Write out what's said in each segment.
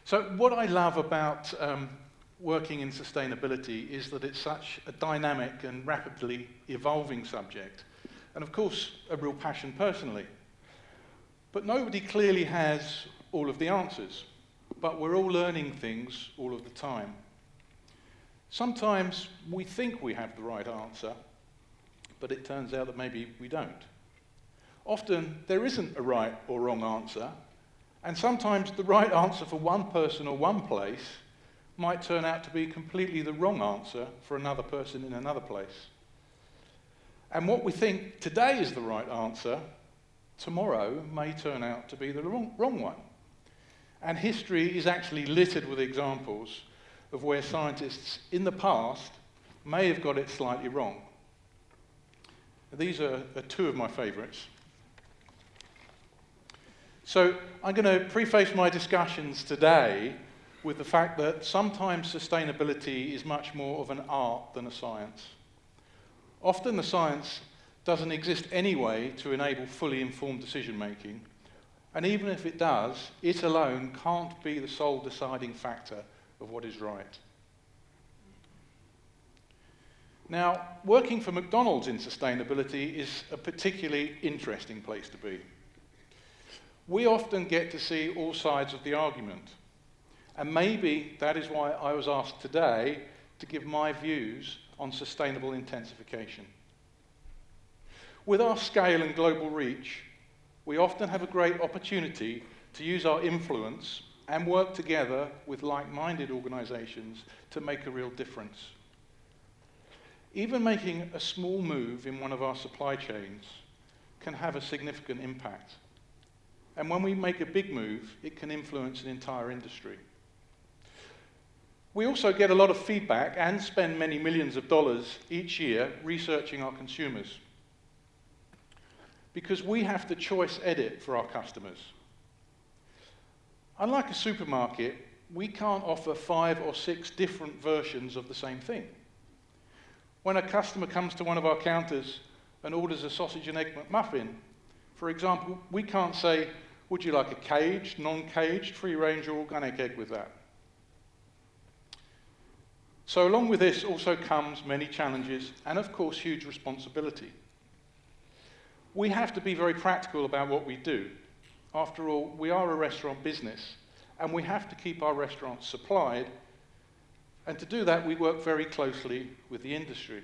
So what I love about working in sustainability is that it's such a dynamic and rapidly evolving subject, and of course a real passion personally. But nobody clearly has all of the answers, but we're all learning things all of the time. Sometimes we think we have the right answer, but it turns out that maybe we don't. Often there isn't a right or wrong answer, and sometimes the right answer for one person or one place might turn out to be completely the wrong answer for another person in another place. And what we think today is the right answer, tomorrow may turn out to be the wrong one. And history is actually littered with examples of where scientists in the past may have got it slightly wrong. These are two of my favourites. So I'm going to preface my discussions today with the fact that sometimes sustainability is much more of an art than a science. Often the science doesn't exist anyway to enable fully informed decision making, and even if it does, it alone can't be the sole deciding factor of what is right. Now, working for McDonald's in sustainability is a particularly interesting place to be. We often get to see all sides of the argument, and maybe that is why I was asked today to give my views on sustainable intensification. With our scale and global reach, we often have a great opportunity to use our influence and work together with like-minded organisations to make a real difference. Even making a small move in one of our supply chains can have a significant impact. And when we make a big move, it can influence an entire industry. We also get a lot of feedback and spend many millions of dollars each year researching our consumers, because we have to choice edit for our customers. Unlike a supermarket, we can't offer 5 or 6 different versions of the same thing. When a customer comes to one of our counters and orders a sausage and egg McMuffin, for example, we can't say, would you like a caged, non-caged, free-range or organic egg with that? So along with this also comes many challenges and of course huge responsibility. We have to be very practical about what we do. After all, we are a restaurant business and we have to keep our restaurants supplied, and to do that we work very closely with the industry.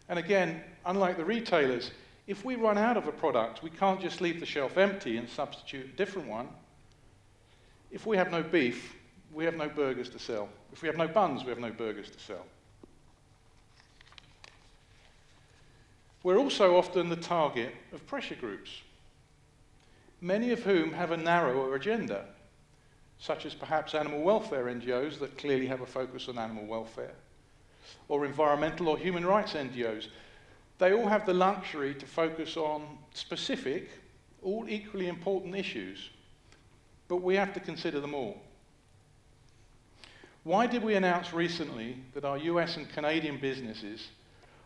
And again, unlike the retailers, if we run out of a product, we can't just leave the shelf empty and substitute a different one. If we have no beef, we have no burgers to sell. If we have no buns, we have no burgers to sell. We're also often the target of pressure groups, many of whom have a narrower agenda, such as perhaps animal welfare NGOs that clearly have a focus on animal welfare, or environmental or human rights NGOs. They all have the luxury to focus on specific, all equally important issues, but we have to consider them all. Why did we announce recently that our US and Canadian businesses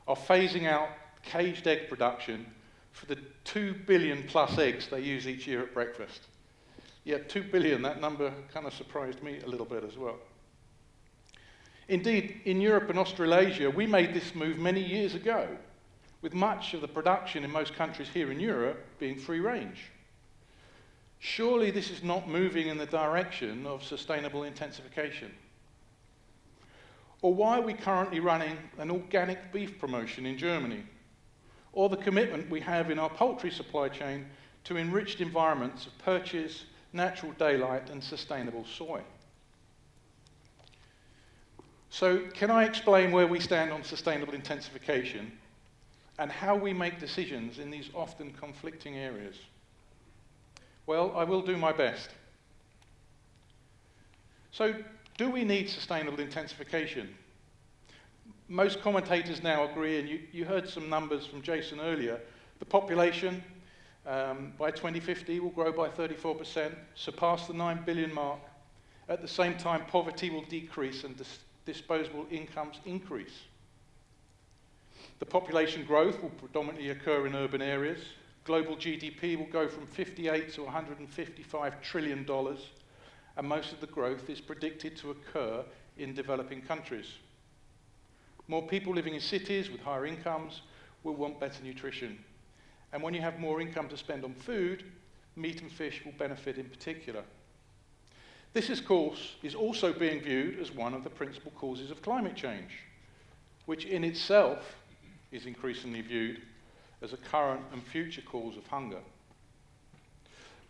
are phasing out caged egg production for the 2 billion plus eggs they use each year at breakfast? Yeah, 2 billion, that number kind of surprised me a little bit as well. Indeed, in Europe and Australasia, we made this move many years ago, with much of the production in most countries here in Europe being free range. Surely this is not moving in the direction of sustainable intensification. Or why are we currently running an organic beef promotion in Germany? Or the commitment we have in our poultry supply chain to enriched environments of perches, natural daylight and sustainable soy? So can I explain where we stand on sustainable intensification and how we make decisions in these often conflicting areas? Well, I will do my best. So, do we need sustainable intensification? Most commentators now agree, and you heard some numbers from Jason earlier. The population by 2050 will grow by 34%, surpass the 9 billion mark. At the same time, poverty will decrease and disposable incomes increase. The population growth will predominantly occur in urban areas. Global GDP will go from $58 to $155 trillion, and most of the growth is predicted to occur in developing countries. More people living in cities with higher incomes will want better nutrition. And when you have more income to spend on food, meat and fish will benefit in particular. This, of course, is also being viewed as one of the principal causes of climate change, which in itself is increasingly viewed as a current and future cause of hunger.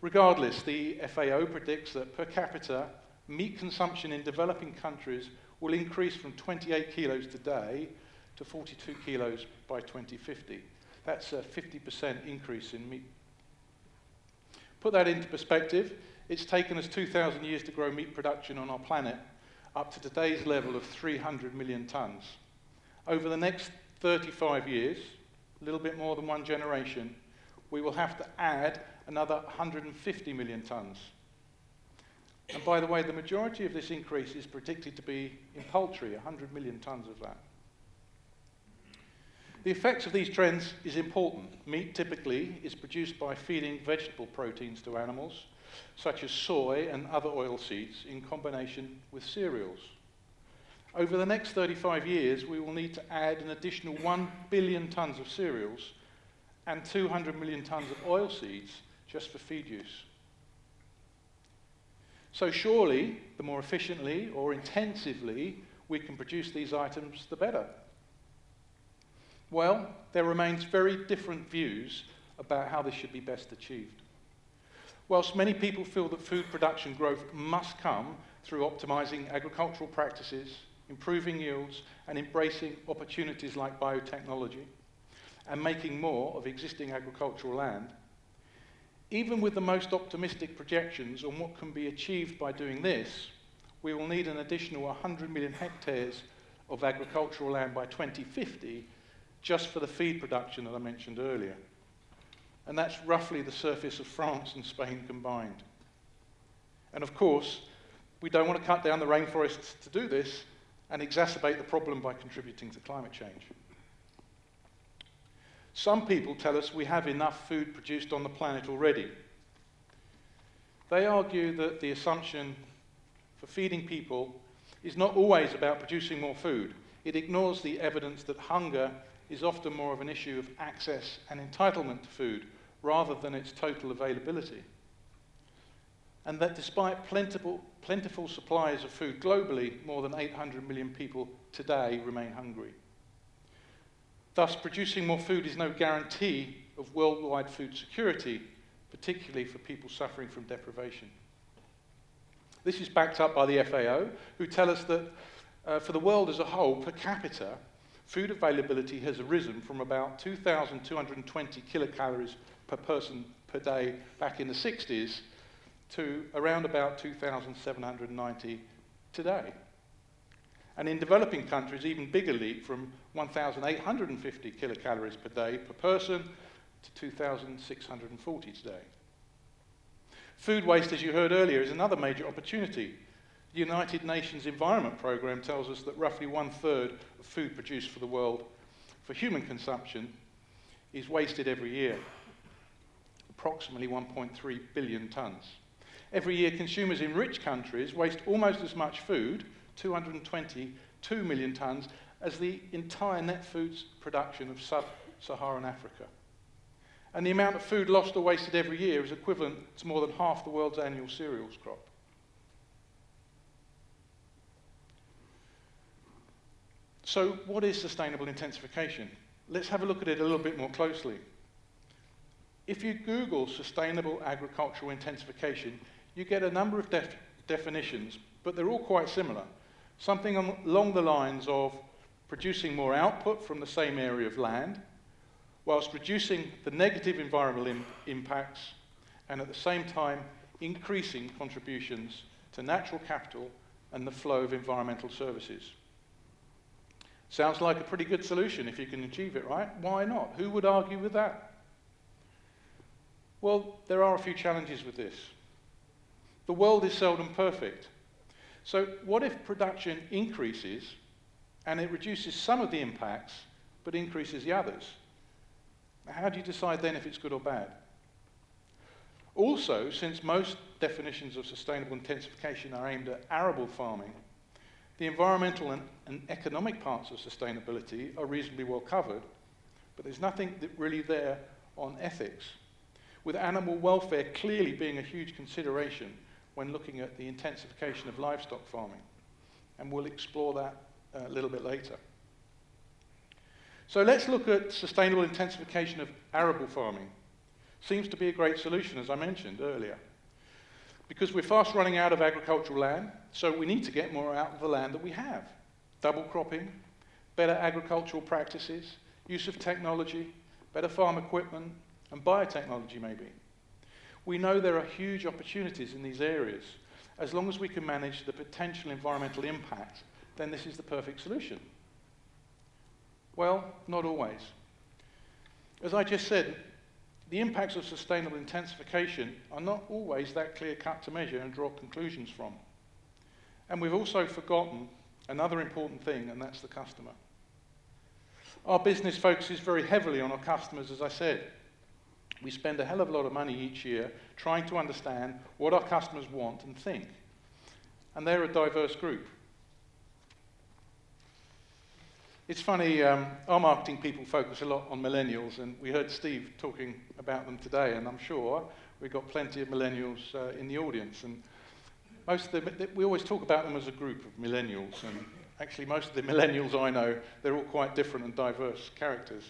Regardless, the FAO predicts that per capita, meat consumption in developing countries will increase from 28 kilos today to 42 kilos by 2050. That's a 50% increase in meat. Put that into perspective, it's taken us 2,000 years to grow meat production on our planet up to today's level of 300 million tons. Over the next 35 years, a little bit more than one generation, we will have to add another 150 million tons. And by the way, the majority of this increase is predicted to be in poultry, 100 million tons of that. The effects of these trends is important. Meat typically is produced by feeding vegetable proteins to animals, such as soy and other oilseeds, in combination with cereals. Over the next 35 years, we will need to add an additional 1 billion tons of cereals and 200 million tons of oilseeds just for feed use. So surely, the more efficiently or intensively we can produce these items, the better. Well, there remains very different views about how this should be best achieved. Whilst many people feel that food production growth must come through optimizing agricultural practices, improving yields, and embracing opportunities like biotechnology, and making more of existing agricultural land, even with the most optimistic projections on what can be achieved by doing this, we will need an additional 100 million hectares of agricultural land by 2050 just for the feed production that I mentioned earlier. And that's roughly the surface of France and Spain combined. And of course, we don't want to cut down the rainforests to do this and exacerbate the problem by contributing to climate change. Some people tell us we have enough food produced on the planet already. They argue that the assumption for feeding people is not always about producing more food. It ignores the evidence that hunger is often more of an issue of access and entitlement to food rather than its total availability. And that despite plentiful supplies of food globally, more than 800 million people today remain hungry. Thus, producing more food is no guarantee of worldwide food security, particularly for people suffering from deprivation. This is backed up by the FAO, who tell us that for the world as a whole, per capita, food availability has arisen from about 2,220 kilocalories per person per day back in the 60s to around about 2,790 today. And in developing countries, even bigger leap from 1,850 kilocalories per day per person to 2,640 today. Food waste, as you heard earlier, is another major opportunity. The United Nations Environment Programme tells us that roughly 1/3 of food produced for the world for human consumption is wasted every year, approximately 1.3 billion tons. Every year, consumers in rich countries waste almost as much food, 222 million tons, as the entire net foods production of sub-Saharan Africa. And the amount of food lost or wasted every year is equivalent to more than half the world's annual cereals crop. So what is sustainable intensification? Let's have a look at it a little bit more closely. If you Google sustainable agricultural intensification, you get a number of definitions, but they're all quite similar. Something along the lines of producing more output from the same area of land, whilst reducing the negative environmental impacts, and at the same time increasing contributions to natural capital and the flow of environmental services. Sounds like a pretty good solution if you can achieve it, right? Why not? Who would argue with that? Well, there are a few challenges with this. The world is seldom perfect. So what if production increases and it reduces some of the impacts but increases the others? How do you decide then if it's good or bad? Also, since most definitions of sustainable intensification are aimed at arable farming, the environmental and economic parts of sustainability are reasonably well covered, but there's nothing really there on ethics, with animal welfare clearly being a huge consideration when looking at the intensification of livestock farming. And we'll explore that a little bit later. So let's look at sustainable intensification of arable farming. Seems to be a great solution, as I mentioned earlier, because we're fast running out of agricultural land, so we need to get more out of the land that we have. Double cropping, better agricultural practices, use of technology, better farm equipment, and biotechnology maybe. We know there are huge opportunities in these areas. As long as we can manage the potential environmental impact, then this is the perfect solution. Well, not always. As I just said, the impacts of sustainable intensification are not always that clear-cut to measure and draw conclusions from. And we've also forgotten another important thing, and that's the customer. Our business focuses very heavily on our customers, as I said. We spend a hell of a lot of money each year trying to understand what our customers want and think. And they're a diverse group. It's funny, our marketing people focus a lot on millennials, and we heard Steve talking about them today, and I'm sure we've got plenty of millennials in the audience. And most of them, we always talk about them as a group of millennials, and actually most of the millennials I know, they're all quite different and diverse characters.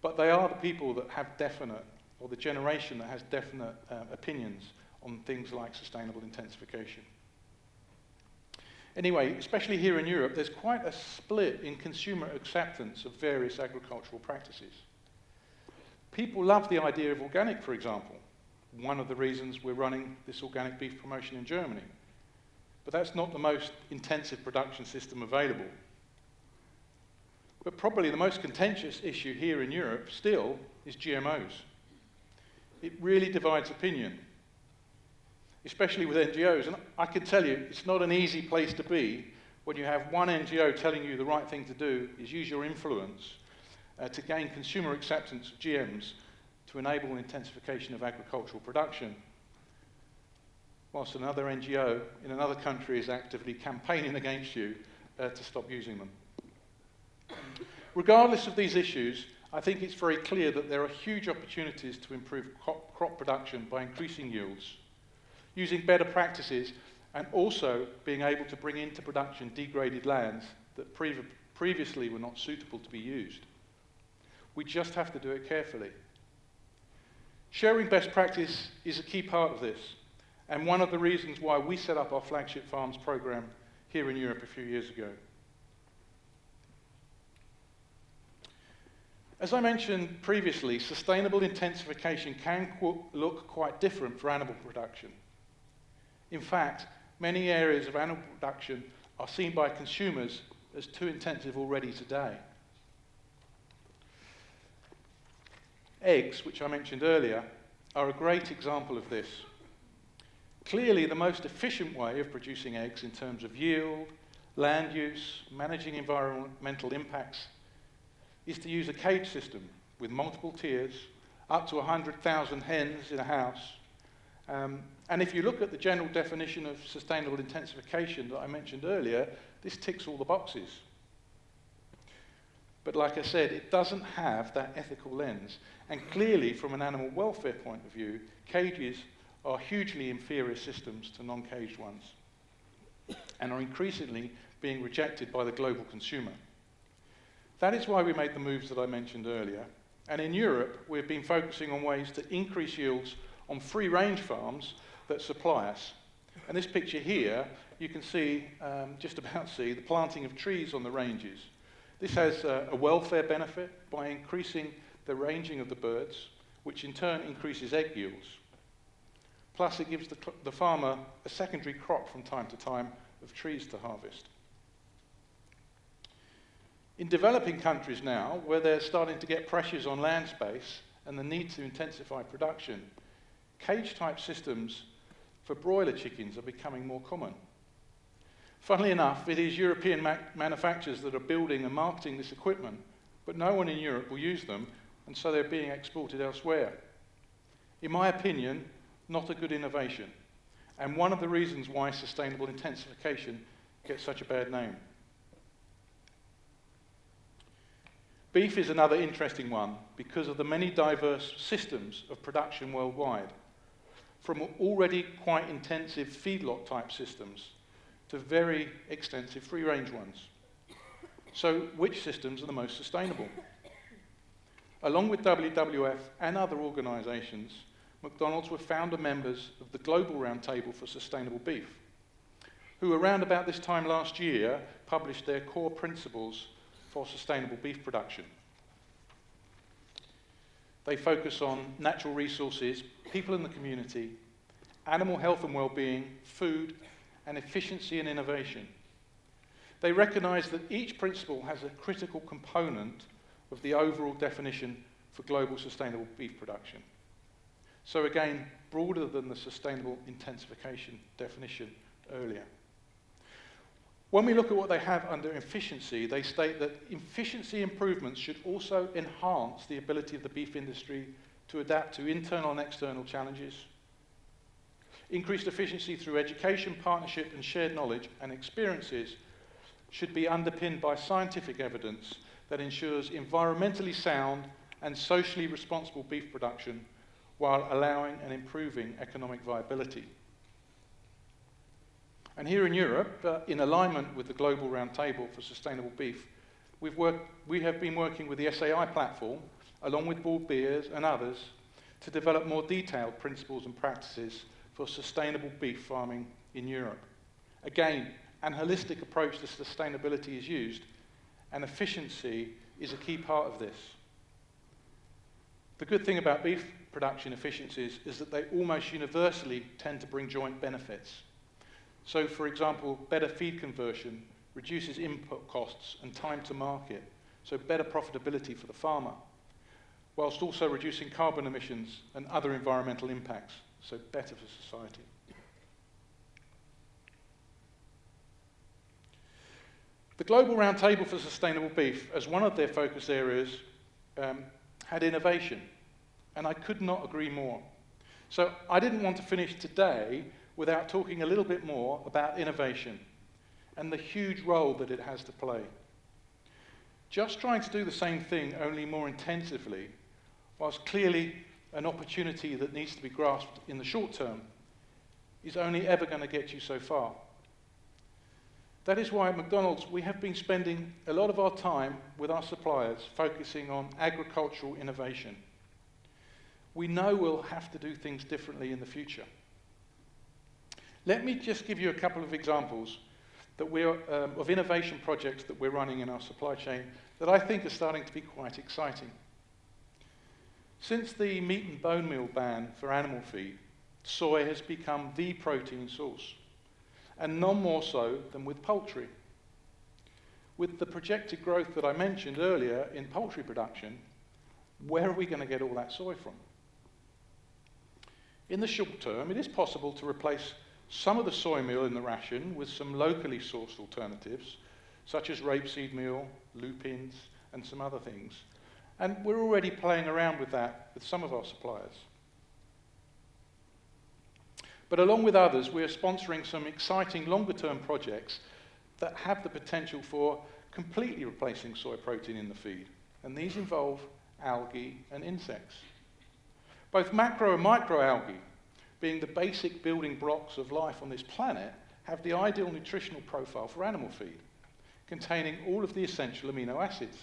But they are the people that have definite, or the generation that has definite opinions on things like sustainable intensification. Anyway, especially here in Europe, there's quite a split in consumer acceptance of various agricultural practices. People love the idea of organic, for example. One of the reasons we're running this organic beef promotion in Germany. But that's not the most intensive production system available. But probably the most contentious issue here in Europe still is GMOs. It really divides opinion, especially with NGOs. And I can tell you, it's not an easy place to be when you have one NGO telling you the right thing to do is use your influence to gain consumer acceptance of GMs to enable intensification of agricultural production, whilst another NGO in another country is actively campaigning against you to stop using them. Regardless of these issues, I think it's very clear that there are huge opportunities to improve crop production by increasing yields, using better practices, and also being able to bring into production degraded lands that previously were not suitable to be used. We just have to do it carefully. Sharing best practice is a key part of this, and one of the reasons why we set up our Flagship Farms program here in Europe a few years ago. As I mentioned previously, sustainable intensification can look quite different for animal production. In fact, many areas of animal production are seen by consumers as too intensive already today. Eggs, which I mentioned earlier, are a great example of this. Clearly, the most efficient way of producing eggs in terms of yield, land use, managing environmental impacts is to use a cage system with multiple tiers, up to 100,000 hens in a house. And if you look at the general definition of sustainable intensification that I mentioned earlier, this ticks all the boxes. But like I said, it doesn't have that ethical lens. And clearly, from an animal welfare point of view, cages are hugely inferior systems to non-caged ones and are increasingly being rejected by the global consumer. That is why we made the moves that I mentioned earlier. And in Europe, we've been focusing on ways to increase yields on free-range farms that supply us. And this picture here, you can see, just about see, the planting of trees on the ranges. This has a welfare benefit by increasing the ranging of the birds, which in turn increases egg yields. Plus, it gives the farmer a secondary crop from time to time of trees to harvest. In developing countries now, where they're starting to get pressures on land space and the need to intensify production, cage-type systems for broiler chickens are becoming more common. Funnily enough, it is European manufacturers that are building and marketing this equipment, but no one in Europe will use them, and so they're being exported elsewhere. In my opinion, not a good innovation. and one of the reasons why sustainable intensification gets such a bad name. Beef is another interesting one because of the many diverse systems of production worldwide, from already quite intensive feedlot type systems to very extensive free-range ones. So which systems are the most sustainable? Along with WWF and other organisations, McDonald's were founder members of the Global Roundtable for Sustainable Beef, who around about this time last year published their core principles for sustainable beef production. They focus on natural resources, people in the community, animal health and well-being, food, and efficiency and innovation. They recognise that each principle has a critical component of the overall definition for global sustainable beef production. So again, broader than the sustainable intensification definition earlier. When we look at what they have under efficiency, they state that efficiency improvements should also enhance the ability of the beef industry to adapt to internal and external challenges. Increased efficiency through education, partnership, and shared knowledge and experiences should be underpinned by scientific evidence that ensures environmentally sound and socially responsible beef production while allowing and improving economic viability. And here in Europe, in alignment with the Global Roundtable for Sustainable Beef, we have been working with the SAI platform, along with Bald Beers and others, to develop more detailed principles and practices for sustainable beef farming in Europe. Again, an holistic approach to sustainability is used, and efficiency is a key part of this. The good thing about beef production efficiencies is that they almost universally tend to bring joint benefits. So, for example, better feed conversion reduces input costs and time to market, so better profitability for the farmer, whilst also reducing carbon emissions and other environmental impacts, so better for society. The Global Roundtable for Sustainable Beef, as one of their focus areas, had innovation, and I could not agree more. So I didn't want to finish today without talking a little bit more about innovation and the huge role that it has to play. Just trying to do the same thing, only more intensively, whilst clearly an opportunity that needs to be grasped in the short term, is only ever going to get you so far. That is why at McDonald's we have been spending a lot of our time with our suppliers focusing on agricultural innovation. We know we'll have to do things differently in the future. Let me just give you a couple of examples that of innovation projects that we're running in our supply chain that I think are starting to be quite exciting. Since the meat and bone meal ban for animal feed, soy has become the protein source, and none more so than with poultry. With the projected growth that I mentioned earlier in poultry production, where are we going to get all that soy from? In the short term, it is possible to replace some of the soy meal in the ration with some locally sourced alternatives, such as rapeseed meal, lupins, and some other things. And we're already playing around with that with some of our suppliers. But along with others, we're sponsoring some exciting longer-term projects that have the potential for completely replacing soy protein in the feed. And these involve algae and insects. Both macro and microalgae, being the basic building blocks of life on this planet, have the ideal nutritional profile for animal feed, containing all of the essential amino acids.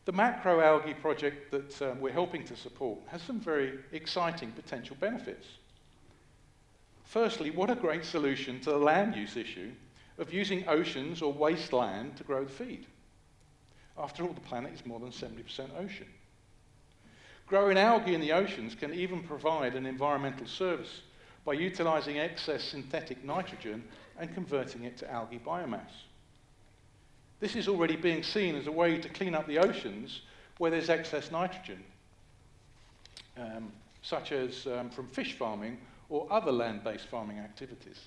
The macroalgae project that we're helping to support has some very exciting potential benefits. Firstly, what a great solution to the land use issue of using oceans or wasteland to grow the feed. After all, the planet is more than 70% ocean. Growing algae in the oceans can even provide an environmental service by utilising excess synthetic nitrogen and converting it to algae biomass. This is already being seen as a way to clean up the oceans where there's excess nitrogen, such as from fish farming or other land-based farming activities.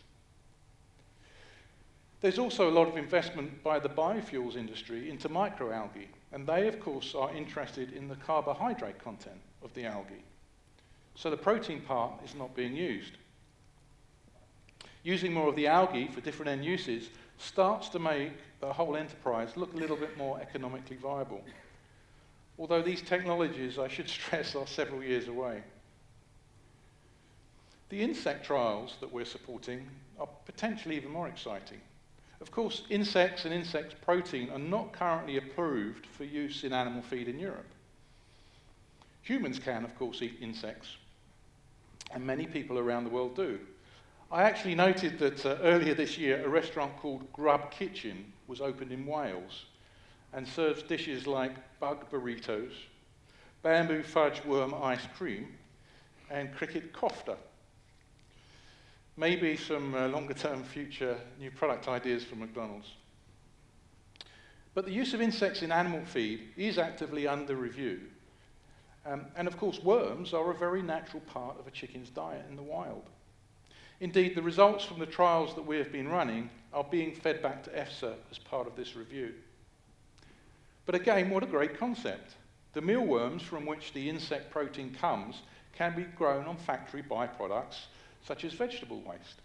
There's also a lot of investment by the biofuels industry into microalgae, and they, of course, are interested in the carbohydrate content of the algae. So the protein part is not being used. using more of the algae for different end uses starts to make the whole enterprise look a little bit more economically viable. Although these technologies, I should stress, are several years away. The insect trials that we're supporting are potentially even more exciting. Of course, insects and insect protein are not currently approved for use in animal feed in Europe. Humans can, of course, eat insects, and many people around the world do. I actually noted that earlier this year, a restaurant called Grub Kitchen was opened in Wales and serves dishes like bug burritos, bamboo fudge worm ice cream, and cricket kofta. Maybe some longer-term future new product ideas for McDonald's. But the use of insects in animal feed is actively under review. And of course, worms are a very natural part of a chicken's diet in the wild. Indeed, the results from the trials that we have been running are being fed back to EFSA as part of this review. But again, what a great concept. The mealworms from which the insect protein comes can be grown on factory byproducts such as vegetable waste.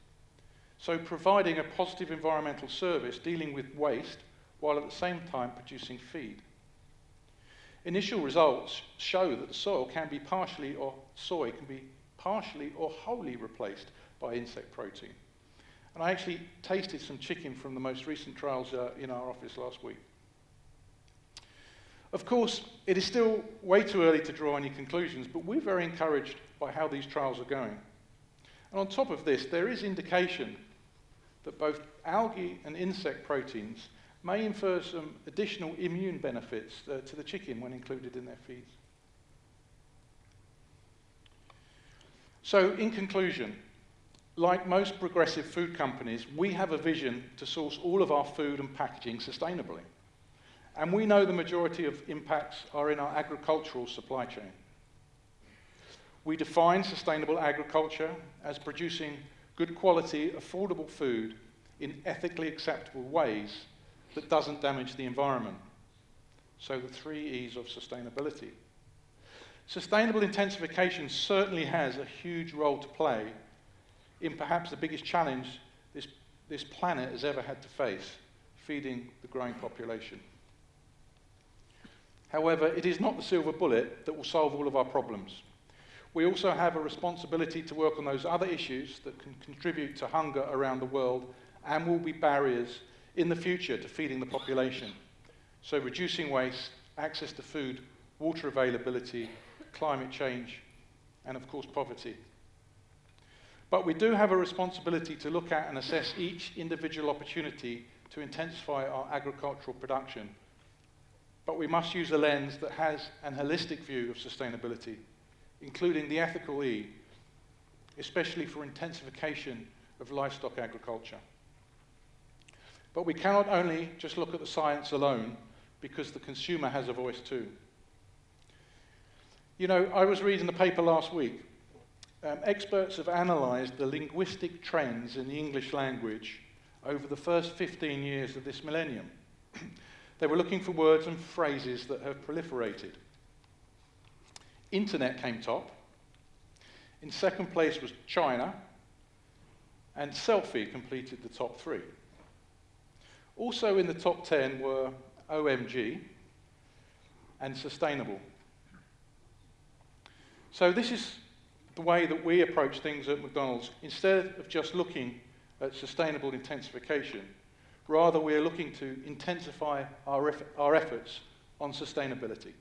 So providing a positive environmental service dealing with waste while at the same time producing feed. Initial results show that the soy can be partially or wholly replaced by insect protein. And I actually tasted some chicken from the most recent trials in our office last week. Of course, it is still way too early to draw any conclusions, but we're very encouraged by how these trials are going. And on top of this, there is indication that both algae and insect proteins may infer some additional immune benefits to the chicken when included in their feeds. So, in conclusion, like most progressive food companies, we have a vision to source all of our food and packaging sustainably. And we know the majority of impacts are in our agricultural supply chain. We define sustainable agriculture as producing good quality, affordable food in ethically acceptable ways that doesn't damage the environment. So the 3 E's of sustainability. Sustainable intensification certainly has a huge role to play in perhaps the biggest challenge this planet has ever had to face, feeding the growing population. However, it is not the silver bullet that will solve all of our problems. We also have a responsibility to work on those other issues that can contribute to hunger around the world and will be barriers in the future to feeding the population. So reducing waste, access to food, water availability, climate change, and of course poverty. But we do have a responsibility to look at and assess each individual opportunity to intensify our agricultural production. But we must use a lens that has an holistic view of sustainability, including the ethical E, especially for intensification of livestock agriculture. But we cannot only just look at the science alone, because the consumer has a voice too. You know, I was reading the paper last week. Experts have analysed the linguistic trends in the English language over the first 15 years of this millennium. They were looking for words and phrases that have proliferated. Internet came top. In second place was China, and selfie completed the top 3. Also in the top 10 were OMG and sustainable. So this is the way that we approach things at McDonald's. Instead of just looking at sustainable intensification, rather we are looking to intensify our efforts on sustainability.